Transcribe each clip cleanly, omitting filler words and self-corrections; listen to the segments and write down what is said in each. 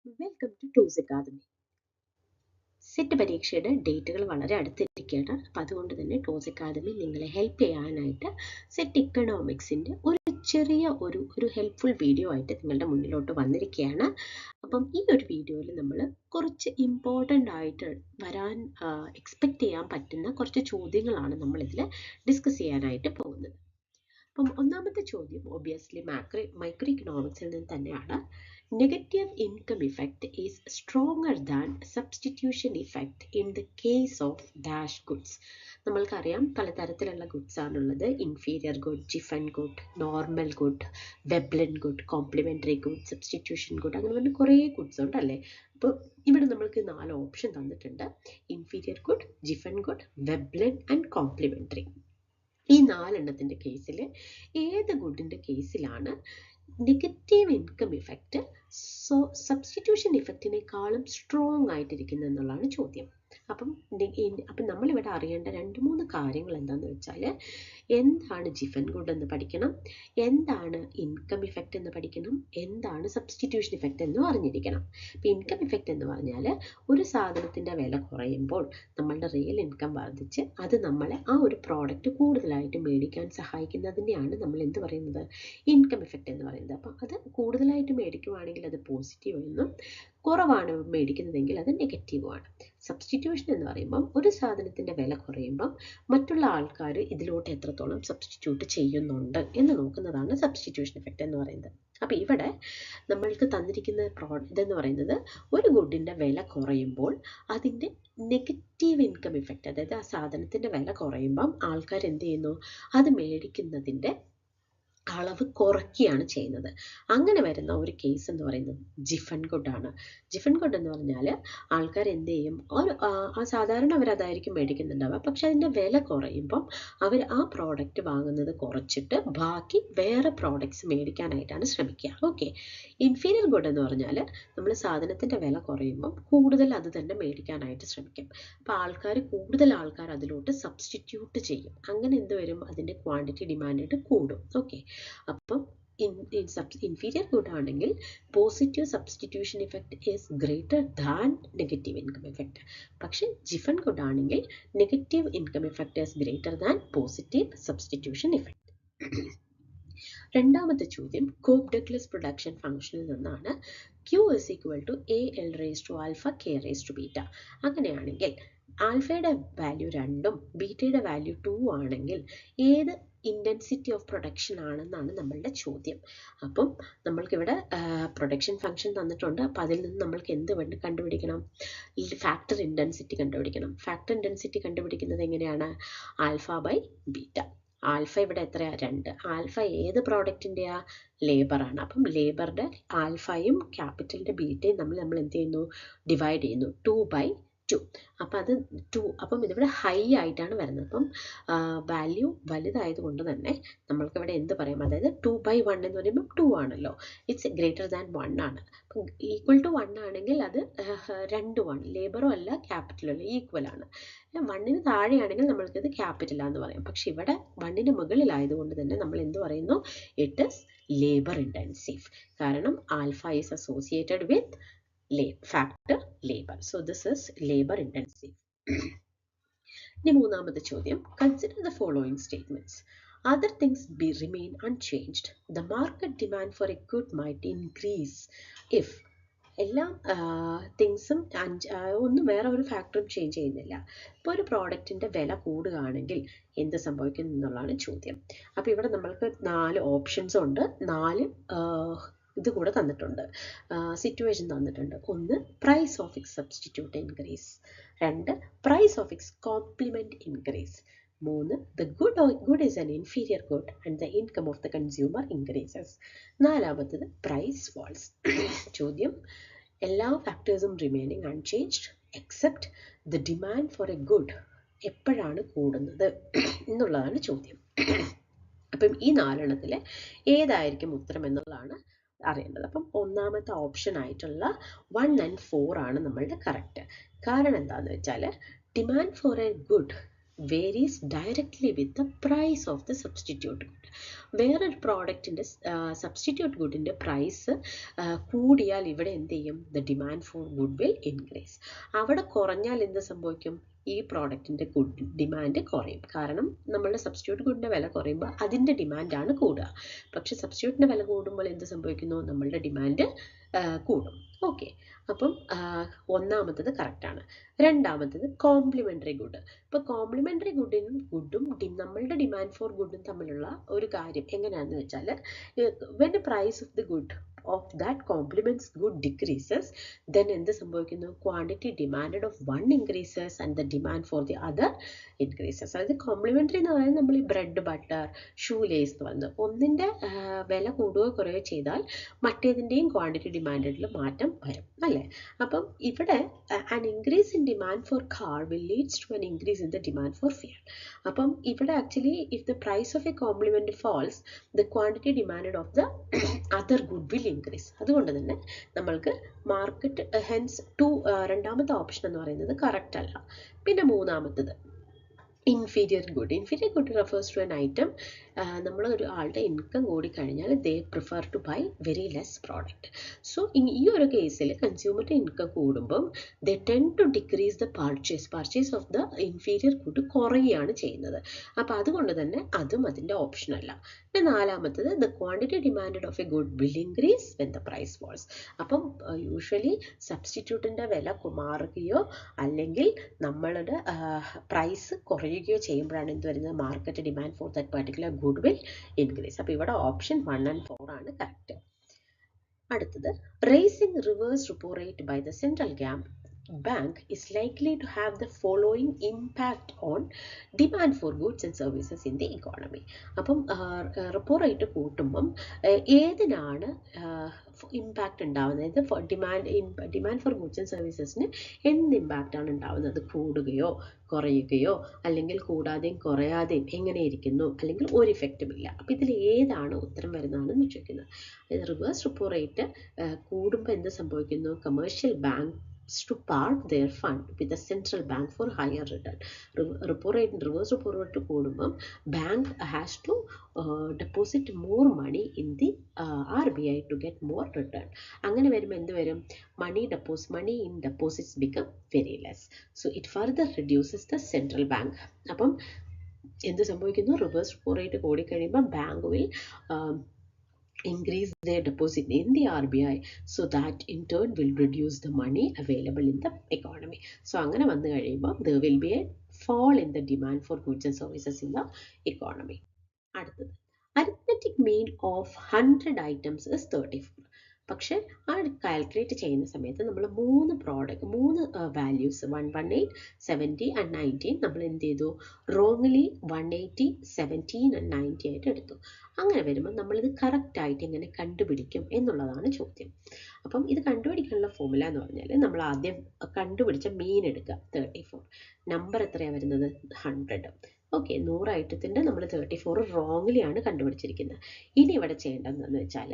Welcome to Toos Academy. SET പരീക്ഷയുടെ ഡേറ്റുകൾ വളരെ അടുത്തിരിക്കുകയാണ്. അപ്പം അതുകൊണ്ട് തന്നെ ടൂസ് അക്കാദമി നിങ്ങളെ ഹെൽപ്പ് ചെയ്യാനായിട്ട് സെറ്റ് ഇക്കണോമിക്സിൻ്റെ ഒരു ഹെൽപ്ഫുൾ വീഡിയോ ആയിട്ട് നിങ്ങളുടെ മുന്നിലോട്ട് വന്നിരിക്കുകയാണ്. അപ്പം ഈ ഒരു വീഡിയോയിൽ നമ്മൾ കുറച്ച് ഇമ്പോർട്ടൻ്റ് ആയിട്ട് വരാൻ എക്സ്പെക്റ്റ് ചെയ്യാൻ പറ്റുന്ന കുറച്ച് ചോദ്യങ്ങളാണ് നമ്മളിതിൽ ഡിസ്കസ് ചെയ്യാനായിട്ട് പോകുന്നത്. അപ്പം ഒന്നാമത്തെ ചോദ്യം ഒബിയസ്ലി മൈക്രോ ഇക്കണോമിക്സിൽ നിന്ന് തന്നെയാണ്. Negative income effect is stronger than substitution effect in the case of dash goods. നമ്മൾക്കറിയാം പലതരത്തിലുള്ള ഗുഡ്സ് ആണുള്ളത്. Inferior good, Giffen good, normal good, Veblen good, complementary good, substitution good, അങ്ങനെ പറഞ്ഞ കുറേ ഗുഡ്സ് ഉണ്ടല്ലേ. അപ്പോൾ ഇവിടെ നമ്മൾക്ക് 4 ഓപ്ഷൻ തന്നിട്ടുണ്ട്. Inferior good, Giffen good, Veblen and complementary. ഈ 4 കേസിൽ ഏത് ഗുഡിൻ്റെ കേസിലാണ് നെഗറ്റീവ് ഇൻകം ഇഫക്റ്റ് സബ്സ്റ്റിറ്റ്യൂഷൻ ഇഫക്റ്റിനേക്കാളും സ്ട്രോങ് ആയിട്ടിരിക്കുന്നത് എന്നുള്ളതാണ് ചോദ്യം. അപ്പം നമ്മളിവിടെ അറിയേണ്ട 2-3 കാര്യങ്ങൾ എന്താണെന്ന് വെച്ചാൽ, എന്താണ് ജിഫൻ ഗുഡ് എന്ന് പഠിക്കണം, എന്താണ് ഇൻകം ഇഫക്റ്റ് എന്ന് പഠിക്കണം, എന്താണ് സബ്സ്റ്റിറ്റ്യൂഷൻ ഇഫക്റ്റ് എന്നും അറിഞ്ഞിരിക്കണം. ഇപ്പം ഇൻകം ഇഫക്റ്റ് എന്ന് പറഞ്ഞാൽ ഒരു സാധനത്തിൻ്റെ വില കുറയുമ്പോൾ നമ്മളുടെ റിയൽ ഇൻകം വർദ്ധിച്ച് അത് നമ്മളെ ആ ഒരു പ്രോഡക്റ്റ് കൂടുതലായിട്ട് മേടിക്കാൻ സഹായിക്കുന്നതിനെയാണ് നമ്മൾ എന്ത് പറയുന്നത്, ഇൻകം ഇഫക്റ്റ് എന്ന് പറയുന്നത്. അപ്പം അത് കൂടുതലായിട്ട് മേടിക്കുവാണെങ്കിൽ അത് പോസിറ്റീവ് എന്നും, കുറവാണ് മേടിക്കുന്നതെങ്കിൽ അത് നെഗറ്റീവുമാണ്. സബ്സ്റ്റിറ്റ്യൂഷൻ എന്ന് പറയുമ്പം ഒരു സാധനത്തിൻ്റെ വില കുറയുമ്പം മറ്റുള്ള ആൾക്കാർ ഇതിലോട്ട് എത്രത്തോളം സബ്സ്റ്റിറ്റ്യൂട്ട് ചെയ്യുന്നുണ്ട് എന്ന് നോക്കുന്നതാണ് സബ്സ്റ്റിറ്റ്യൂഷൻ ഇഫക്റ്റ് എന്ന് പറയുന്നത്. അപ്പോൾ ഇവിടെ നമ്മൾക്ക് തന്നിരിക്കുന്ന ഇതെന്ന് പറയുന്നത്, ഒരു ഗുഡിൻ്റെ വില കുറയുമ്പോൾ അതിൻ്റെ നെഗറ്റീവ് ഇൻകം ഇഫക്റ്റ്, അതായത് ആ സാധനത്തിൻ്റെ വില കുറയുമ്പം ആൾക്കാർ എന്ത് ചെയ്യുന്നു, അത് മേടിക്കുന്നതിൻ്റെ അളവ് കുറയ്ക്കുകയാണ് ചെയ്യുന്നത്. അങ്ങനെ വരുന്ന ഒരു കേസ് എന്ന് പറയുന്നത് ജിഫൻ ഗുഡാണ്. ജിഫൻ ഗുഡ് എന്ന് പറഞ്ഞാൽ ആൾക്കാർ എന്ത് ചെയ്യും, സാധാരണ അവരതായിരിക്കും മേടിക്കുന്നുണ്ടാവുക, പക്ഷെ അതിൻ്റെ വില കുറയുമ്പം അവർ ആ പ്രോഡക്റ്റ് വാങ്ങുന്നത് കുറച്ചിട്ട് ബാക്കി വേറെ പ്രോഡക്റ്റ്സ് മേടിക്കാനായിട്ടാണ് ശ്രമിക്കുക. ഓക്കെ. ഇൻഫീരിയർ ഗുഡ് എന്ന് പറഞ്ഞാൽ നമ്മൾ സാധനത്തിൻ്റെ വില കുറയുമ്പം കൂടുതൽ അത് തന്നെ മേടിക്കാനായിട്ട് ശ്രമിക്കും. അപ്പോൾ കൂടുതൽ ആൾക്കാർ അതിലോട്ട് സബ്സ്റ്റിറ്റ്യൂട്ട് ചെയ്യും. അങ്ങനെ എന്ത് വരും, അതിൻ്റെ ക്വാണ്ടിറ്റി ഡിമാൻഡ് കൂടും. ഓക്കെ. അപ്പം ഇൻഫീരിയർ ഗുഡ് ആണെങ്കിൽ positive substitution effect is greater than negative income effect. പക്ഷെ ജിഫൻ ഗുഡ് ആണെങ്കിൽ negative income effect is greater than positive substitution effect. രണ്ടാമത്തെ ചോദ്യം കോപ്പ് ഡഗ്ലസ് പ്രൊഡക്ഷൻ ഫംഗ്ഷനിൽ നിന്നാണ്. Q is equal to AL raised to alpha K raised to beta. അങ്ങനെയാണെങ്കിൽ ആൽഫയുടെ value 2ഉം ബീറ്റയുടെ value 2 ആണെങ്കിൽ ഏത് ഇൻറ്റൻസിറ്റി ഓഫ് പ്രൊഡക്ഷൻ ആണെന്നാണ് നമ്മളുടെ ചോദ്യം. അപ്പം നമ്മൾക്കിവിടെ പ്രൊഡക്ഷൻ ഫംഗ്ഷൻ തന്നിട്ടുണ്ട്. അപ്പം അതിൽ നിന്ന് നമ്മൾക്ക് എന്ത് കണ്ടുപിടിക്കണം, ഫാക്ടർ ഇൻറ്റൻസിറ്റി കണ്ടുപിടിക്കണം. ഫാക്ടർ ഇൻറ്റൻസിറ്റി കണ്ടുപിടിക്കുന്നത് എങ്ങനെയാണ്, ആൽഫ ബൈ ബീറ്റ. ആൽഫ ഇവിടെ എത്രയാണ്, 2. ആൽഫ ഏത് പ്രോഡക്റ്റിൻ്റെയാ, ലേബറാണ്. അപ്പം ലേബറുടെ ആൽഫയും ക്യാപിറ്റലിൻ്റെ ബീറ്റയും നമ്മൾ എന്ത് ചെയ്യുന്നു, ഡിവൈഡ് ചെയ്യുന്നു, 2/2. അപ്പം അത് 2. അപ്പം ഇതിവിടെ ഹൈ ആയിട്ടാണ് വരുന്നത്. അപ്പം വാല്യൂ വലുതായതുകൊണ്ട് തന്നെ നമ്മൾക്കിവിടെ എന്ത് പറയാം, അതായത് 2/1 എന്ന് പറയുമ്പോൾ 2 ആണല്ലോ, ഇറ്റ്സ് ഗ്രേറ്റർ ദാൻ 1 ആണ്. അപ്പം ഈക്വൽ ടു 1 ആണെങ്കിൽ അത് 2ആണ്, ലേബറും അല്ല ക്യാപിറ്റലും അല്ല, ഈക്വൽ ആണ്. 1ന് താഴെയാണെങ്കിൽ നമ്മൾക്കിത് ക്യാപിറ്റലാന്ന് പറയാം. പക്ഷെ ഇവിടെ 1ന് മുകളിലായതുകൊണ്ട് തന്നെ നമ്മൾ എന്ത് പറയുന്നു, ഇറ്റ് ഈസ് ലേബർ ഇൻറ്റൻസീവ്. കാരണം alpha is associated with factor labor. So this is labor intensive. ഇനി മൂന്നാമത്തെ ചോദ്യം, consider the following statements. Other things remain unchanged. The market demand for a good might increase if എല്ലാ തിങ്സും ഒന്നും വേറെ ഒരു ഫാക്ടറും change ചെയ്യുന്നില്ല. ഇപ്പോൾ ഒരു പ്രോഡക്റ്റിൻ്റെ വില കൂടുകയാണെങ്കിൽ എന്ത് സംഭവിക്കും എന്നുള്ളതാണ് ചോദ്യം. അപ്പോൾ ഇവിടെ നമ്മൾക്ക് 4 ഓപ്ഷൻസ് ഉണ്ട്, 4 ഇത് കൂടെ തന്നിട്ടുണ്ട്, സിറ്റുവേഷൻ തന്നിട്ടുണ്ട്. 1, price of X substitute increase. 2, price of X complement increase. 3, the good is an inferior good and the income of the consumer increases. 4, price falls. ചോദ്യം, എല്ലാ ഫാക്ടേഴ്സും remaining unchanged except the demand for a good എപ്പോഴാണ് കൂടുന്നത് എന്നുള്ളതാണ് ചോദ്യം. അപ്പം ഈ 4 ഏതായിരിക്കും ഉത്തരം എന്നുള്ളതാണ് അറിയേണ്ടത്. അപ്പം ഒന്നാമത്തെ ഓപ്ഷൻ ആയിട്ടുള്ള 1 and 4 ആണ് നമ്മളുടെ കറക്റ്റ്. കാരണം എന്താണെന്ന് വെച്ചാൽ demand for a good varies directly with the price of the substitute good. വേറൊരു പ്രോഡക്റ്റിൻ്റെ സബ്സ്റ്റിറ്റ്യൂട്ട് ഗുഡിൻ്റെ പ്രൈസ് കൂടിയാൽ ഇവിടെ എന്ത് ചെയ്യും? The demand four good will increase. അവിടെ കുറഞ്ഞാൽ എന്ത് സംഭവിക്കും? ഈ പ്രോഡക്റ്റിൻ്റെ ഡിമാൻഡ് കുറയും. കാരണം നമ്മളുടെ സബ്സ്റ്റിറ്റ്യൂട്ട് ഗുഡിൻ്റെ വില കുറയുമ്പോൾ അതിൻ്റെ ഡിമാൻഡാണ് കൂടുക. പക്ഷെ സബ്സ്റ്റിറ്റ്യൂട്ടിൻ്റെ വില കൂടുമ്പോൾ എന്ത് സംഭവിക്കുന്നു? നമ്മളുടെ ഡിമാൻഡ് കൂടും. ഓക്കെ, അപ്പം ഒന്നാമത്തത് കറക്റ്റാണ്. രണ്ടാമത്തത് കോംപ്ലിമെൻ്ററി ഗുഡ്. ഇപ്പോൾ കോംപ്ലിമെൻ്ററി ഗുഡും നമ്മളുടെ ഡിമാൻഡ് ഫോർ ഗുഡും തമ്മിലുള്ള ഒരു കാര്യം എങ്ങനെയാണെന്ന് വെച്ചാൽ, when the price of the good of that complements good decreases, then എന്ത് സംഭവിക്കുന്നു? Quantity demanded of one increases and the demand for the other increases. അതായത് കോംപ്ലിമെൻ്ററി എന്ന് പറയുന്നത് നമ്മൾ ഈ ബ്രെഡ്, ബട്ടർ, ഷൂ ലേസ് എന്ന് പറയുന്നത് ഒന്നിൻ്റെ വില കൂടുകയോ കുറയോ ചെയ്താൽ മറ്റേതിൻ്റെയും ക്വാണ്ടിറ്റി ഡിമാൻഡിൽ മാറ്റം വരും അല്ലേ? അപ്പം ഇവിടെ an increase in demand for car will leads to an increase in the demand for fuel. അപ്പം ഇവിടെ actually if the price of a complement falls, the quantity demanded of the other good will increase. അതുകൊണ്ട് തന്നെ നമ്മൾക്ക് market hence രണ്ടാമത്തെ option എന്ന് പറയുന്നത് correct അല്ല. പിന്നെ മൂന്നാമത്തത് inferior good. Inferior good refers to an item, നമ്മൾ ഒരു ആളുടെ ഇൻകം കൂടി കഴിഞ്ഞാൽ they prefer to buy very less product. So ഈ ഒരു കേസിൽ കൺസ്യൂമറുടെ ഇൻകം കൂടുമ്പം they tend to decrease the purchase of the inferior good കുറയുകയാണ് ചെയ്യുന്നത്. അപ്പോൾ അതുകൊണ്ട് തന്നെ അതും അതിൻ്റെ ഓപ്ഷനല്ല. പിന്നെ നാലാമത്തത് the quantity demanded of a good will increase when the price falls. അപ്പം യൂഷ്വലി സബ്സ്റ്റിറ്റ്യൂട്ടിൻ്റെ വില മാറുകയോ അല്ലെങ്കിൽ നമ്മളുടെ പ്രൈസ് കുറയുകയോ ചെയ്യുമ്പോഴാണ് എന്ത് വരുന്നത്? Market demand for that particular good will increase. അപ്പോൾ ഇവിടെ ഓപ്ഷൻ 1 and 4 ആണ് കറക്റ്റ്. അടുത്തത് raising reverse repo rate by the central bank is likely to have the following impact on demand for goods and services in the economy. അപ്പം repo rate കൂട്ടുമ്പം ഏതിനാണ് impact ഉണ്ടാവുന്നത്? Demand for goods and സർവീസസിന് എന്ത് ഇമ്പാക്റ്റാണ് ഉണ്ടാവുന്നത്? കൂടുകയോ കുറയുകയോ അല്ലെങ്കിൽ കൂടാതെയും കുറയാതെയും എങ്ങനെ ഇരിക്കുന്നു, അല്ലെങ്കിൽ ഒരു ഇഫക്റ്റും ഇല്ല. അപ്പോൾ ഇതിൽ ഏതാണ് ഉത്തരം വരുന്നതാണെന്ന് ചോദിക്കുന്നത്. അതായത് റിവേഴ്സ് റിപ്പോ റേറ്റ് കൂടുമ്പോൾ എന്ത് സംഭവിക്കുന്നു? Commercial bank to park their fund with the central bank for higher return. Reverse repo rate കൂടുമ്പം bank has to deposit more money in the RBI to get more return. അങ്ങനെ വരുമ്പോൾ എന്ത് വരും? money in deposits become very less. So it further reduces the central bank. അപ്പം എന്ത് സംഭവിക്കുന്നു? Reverse repo rate കൂടിക്കഴിയുമ്പോൾ bank will increase their deposit in the RBI, so that in turn will reduce the money available in the economy. So അങ്ങനെ വന്നു കഴിയുമ്പോൾ there will be a fall in the demand for goods and services in the economy. അടുത്തത് arithmetic mean of 100 items is 34. പക്ഷെ ആ calculate ചെയ്യുന്ന സമയത്ത് നമ്മൾ മൂന്ന് വാല്യൂസ് 118, 70 and 19 നമ്മൾ എന്ത് ചെയ്തു? റോങ്ലി 180, 17 and 90 ആയിട്ട് എടുത്തു. അങ്ങനെ വരുമ്പോൾ നമ്മളിത് കറക്റ്റായിട്ട് എങ്ങനെ കണ്ടുപിടിക്കും എന്നുള്ളതാണ് ചോദ്യം. അപ്പം ഇത് കണ്ടുപിടിക്കാനുള്ള ഫോർമുല എന്ന് പറഞ്ഞാൽ നമ്മൾ ആദ്യം കണ്ടുപിടിച്ച മീൻ എടുക്കുക, 34. നമ്പർ എത്രയാണ് വരുന്നത്? 100. ഓക്കെ, 100 ഐറ്റത്തിൻ്റെ നമ്മൾ 34 റോങ്ലി ആണ് കണ്ടുപിടിച്ചിരിക്കുന്നത്. ഇനി ഇവിടെ ചെയ്യേണ്ടതെന്ന് വെച്ചാൽ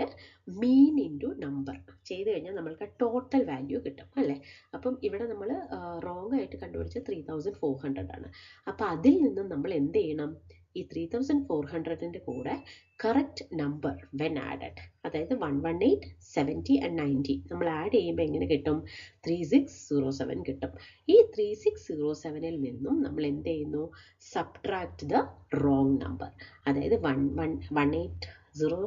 മീൻ ഇൻറ്റു നമ്പർ ചെയ്ത് കഴിഞ്ഞാൽ നമ്മൾക്ക് ടോട്ടൽ വാല്യൂ കിട്ടും അല്ലേ? അപ്പം ഇവിടെ നമ്മൾ റോങ് ആയിട്ട് കണ്ടുപിടിച്ച 3400 ആണ്. അപ്പം അതിൽ നിന്നും നമ്മൾ എന്ത് ചെയ്യണം? ഈ 3400ൻ്റെ കൂടെ കറക്റ്റ് നമ്പർ വെൻ ആഡഡ്, അതായത് 118, 70 and 90 നമ്മൾ ആഡ് ചെയ്യുമ്പോൾ എങ്ങനെ കിട്ടും? 3607 കിട്ടും. ഈ 3607ൽ നിന്നും നമ്മൾ എന്ത് ചെയ്യുന്നു? സബ്ട്രാക്ട് ദ റോങ് നമ്പർ, അതായത് 180,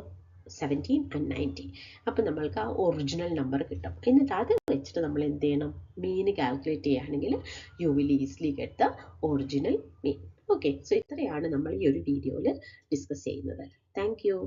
17 and 90. അപ്പം നമ്മൾക്ക് ആ ഒറിജിനൽ നമ്പർ കിട്ടും. എന്നിട്ട് അത് വെച്ചിട്ട് നമ്മൾ എന്ത് ചെയ്യണം? മീൻ കാൽക്കുലേറ്റ് ചെയ്യുകയാണെങ്കിൽ you will easily get the original mean. Okay, so ഇത്രയാണ് നമ്മൾ ഈ ഒരു വീഡിയോയിൽ ഡിസ്കസ് ചെയ്യുന്നത്. Thank you.